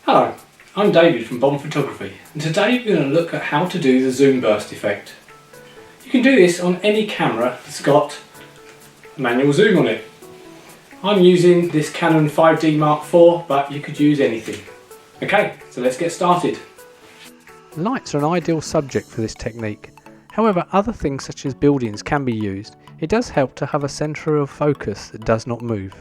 Hello, I'm David from Photography, and today we're going to look at how to do the zoom burst effect. You can do this on any camera that's got a manual zoom on it. I'm using this Canon 5D Mark IV, but you could use anything. Okay, so let's get started. Lights are an ideal subject for this technique. However, other things such as buildings can be used. It does help to have a centre of focus that does not move.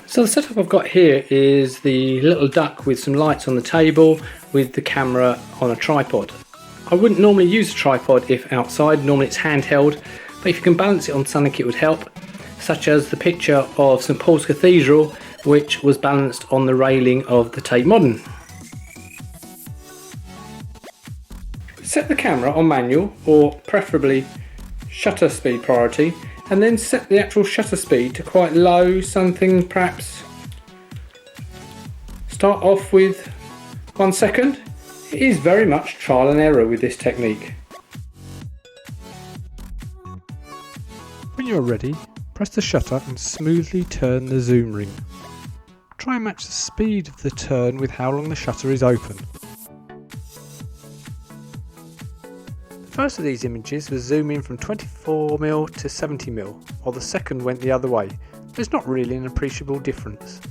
So the setup I've got here is the little duck with some lights on the table with the camera on a tripod. I wouldn't normally use a tripod if outside, normally it's handheld, but if you can balance it on something it would help, such as the picture of St Paul's Cathedral, which was balanced on the railing of the Tate Modern. Set the camera on manual, or preferably shutter speed priority, and then set the actual shutter speed to quite low, something perhaps start off with 1 second. It is very much trial and error with this technique. When you are ready, press the shutter and smoothly turn the zoom ring. Try and match the speed of the turn with how long the shutter is open. The first of these images was zooming from 24mm to 70mm, while the second went the other way. There's not really an appreciable difference.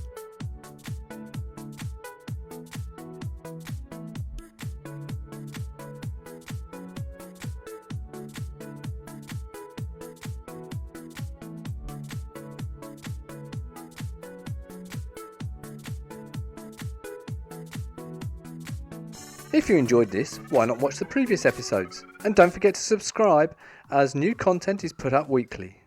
If you enjoyed this, why not watch the previous episodes? And don't forget to subscribe, as new content is put up weekly.